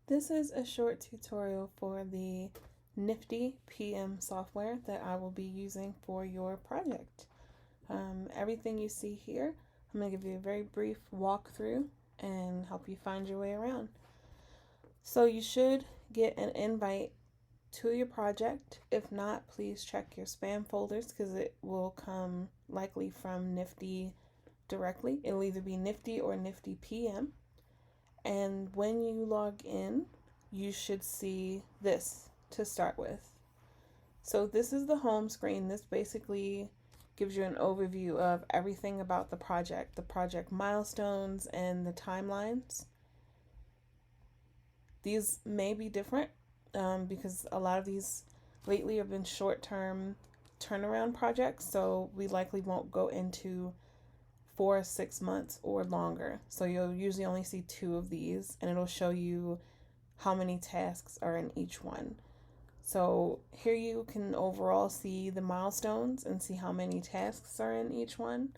This is a short tutorial for the Nifty PM software that I will be using for your project. Everything you see here, I'm going to give you a very brief walkthrough and help you find your way around. So you should get an invite to your project. If not, please check your spam folders because it will come likely from Nifty directly. It'll either be Nifty or Nifty PM. And when you log in, you should see this to start with. So this is the home screen. This basically gives you an overview of everything about the project milestones and the timelines. These may be different because a lot of these lately have been short-term turnaround projects, so we likely won't go into 4 or 6 months or longer. So you'll usually only see 2 of these, and it'll show you how many tasks are in each one. So here you can overall see the milestones and see how many tasks are in each one.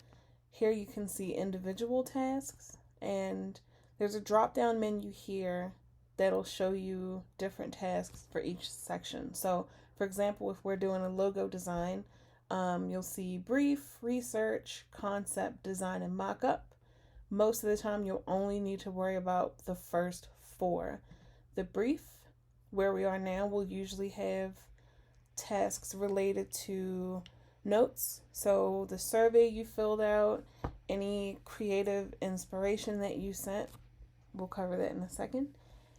Here you can see individual tasks, and there's a drop-down menu here that'll show you different tasks for each section. So for example, if we're doing a logo design, you'll see brief, research, concept, design, and mock-up. Most of the time, you'll only need to worry about the first 4. The brief, where we are now, will usually have tasks related to notes. So the survey you filled out, any creative inspiration that you sent, we'll cover that in a second,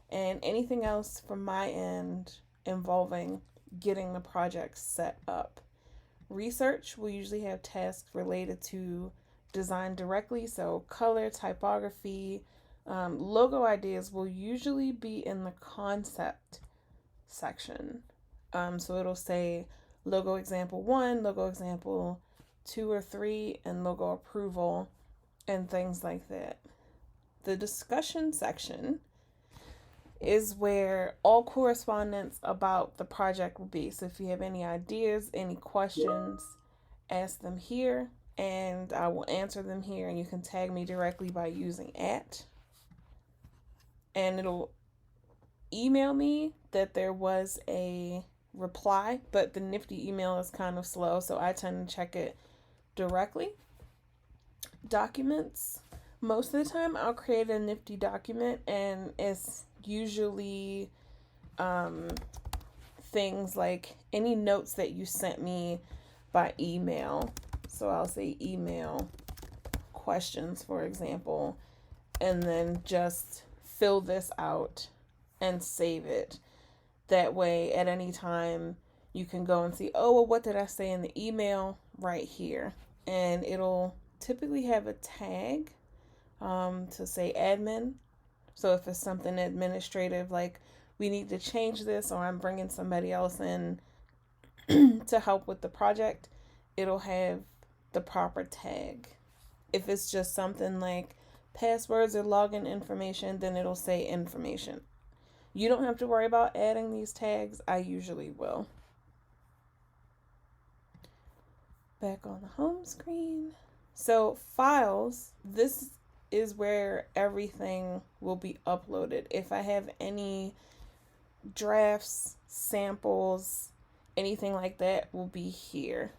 and anything else from my end involving getting the project set up. Research will usually have tasks related to design directly, so color, typography. Logo ideas will usually be in the concept section. So it'll say logo example 1, logo example 2 or 3, and logo approval, and things like that. The discussion section is where all correspondence about the project will be. So if you have any ideas, any questions, ask them here, and I will answer them here, and you can tag me directly by using @ and it'll email me that there was a reply, but the Nifty email is kind of slow, so I tend to check it directly. Documents. Most of the time I'll create a Nifty document, and it's usually things like any notes that you sent me by email. So I'll say email questions, for example, and then just fill this out and save it. That way, at any time, you can go and see, oh, well, what did I say in the email right here? And it'll typically have a tag to say admin. So if it's something administrative, like we need to change this, or I'm bringing somebody else in to help with the project, it'll have the proper tag. If it's just something like passwords or login information, then it'll say information. You don't have to worry about adding these tags. I usually will. Back on the home screen. So files, this is where everything will be uploaded. If I have any drafts, samples, anything like that will be here.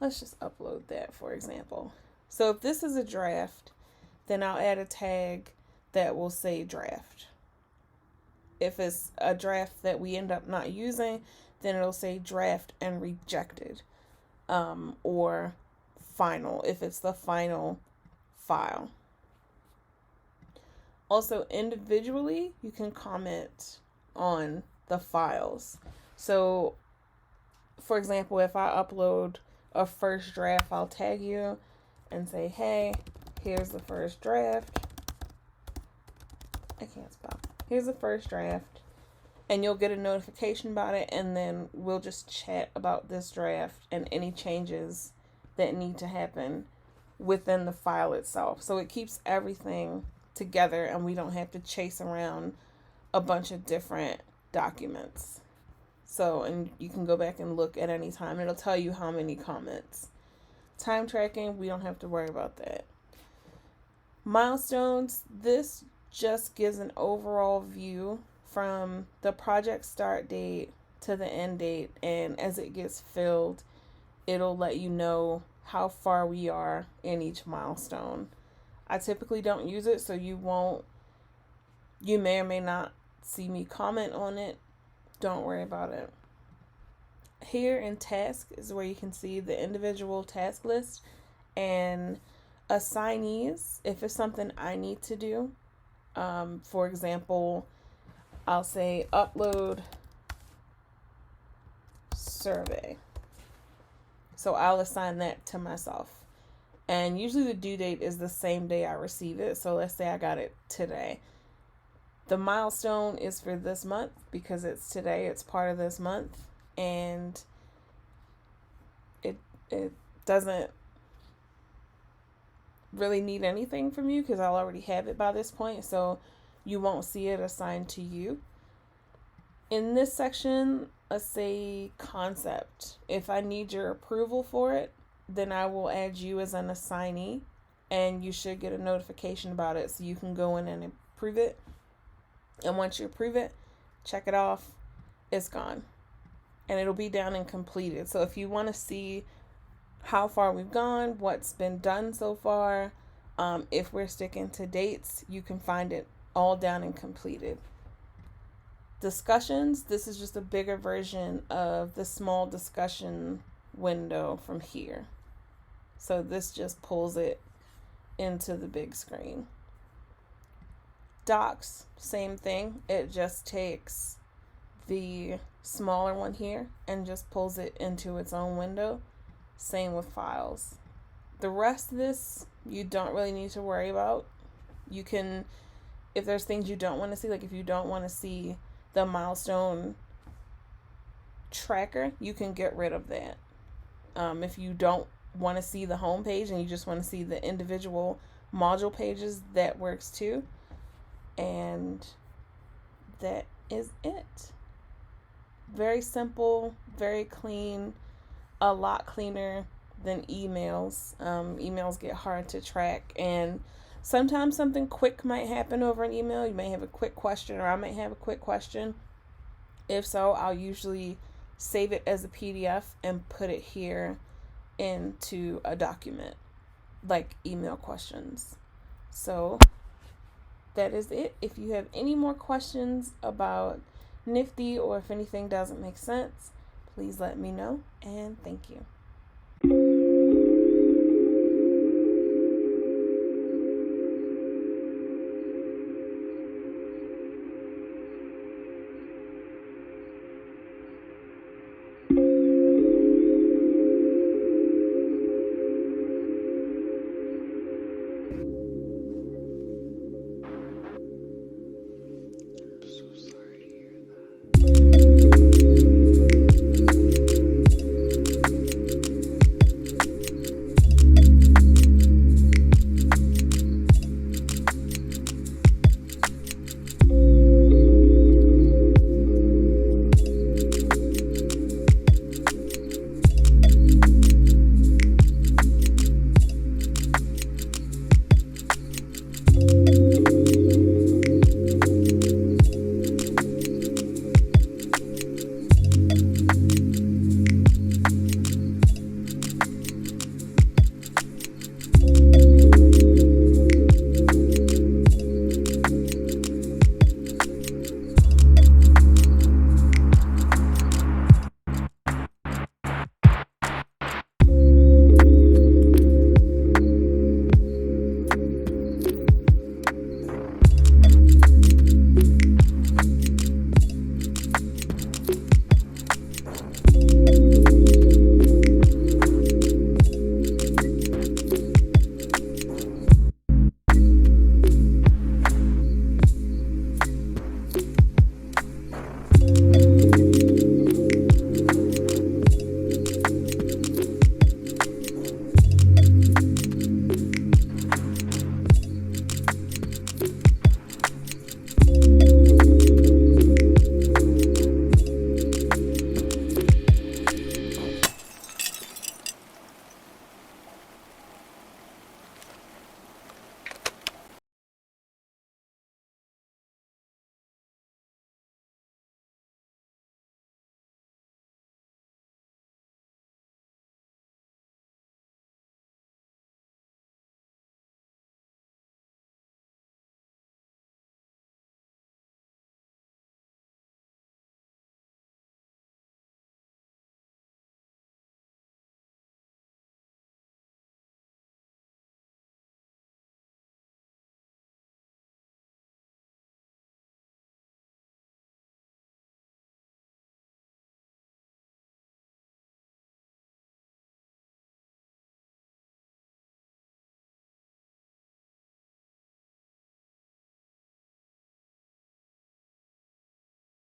Let's just upload that, for example. So if this is a draft, then I'll add a tag that will say draft. If it's a draft that we end up not using, then it'll say draft and rejected, or final if it's the final file. Also, individually, you can comment on the files. So, for example, if I upload a first draft, I'll tag you and say, hey, here's the first draft. I can't spell. Here's the first draft. And you'll get a notification about it, and then we'll just chat about this draft and any changes that need to happen within the file itself. So it keeps everything together, and we don't have to chase around a bunch of different documents. So, and you can go back and look at any time. It'll tell you how many comments. Time tracking, we don't have to worry about that. Milestones, this just gives an overall view from the project start date to the end date, and as it gets filled, it'll let you know how far we are in each milestone. I typically don't use it, so you may or may not see me comment on it. Don't worry about it. Here in task is where you can see the individual task list and assignees if it's something I need to do. For example, I'll say upload survey. So I'll assign that to myself. And usually the due date is the same day I receive it. So let's say I got it today. The milestone is for this month because it's today, it's part of this month, and it doesn't really need anything from you because I'll already have it by this point, so you won't see it assigned to you. In this section, let's say concept. If I need your approval for it, then I will add you as an assignee, and you should get a notification about it so you can go in and approve it. And once you approve it, check it off, it's gone. And it'll be down and completed. So if you want to see how far we've gone, what's been done so far, if we're sticking to dates, you can find it all down and completed. Discussions, this is just a bigger version of the small discussion window from here. So this just pulls it into the big screen. Docs, same thing. It just takes the smaller one here and just pulls it into its own window. Same with files. The rest of this, you don't really need to worry about. You can, if there's things you don't want to see, like if you don't want to see the milestone tracker, you can get rid of that. If you don't want to see the home page and you just want to see the individual module pages, that works too. And that is it. Very simple, very clean, a lot cleaner than emails. Emails get hard to track, and sometimes something quick might happen over an email. You may have a quick question, or I might have a quick question. If so, I'll usually save it as a PDF and put it here into a document, like email questions. So that is it. If you have any more questions about Nifty, or if anything doesn't make sense, please let me know, and thank you.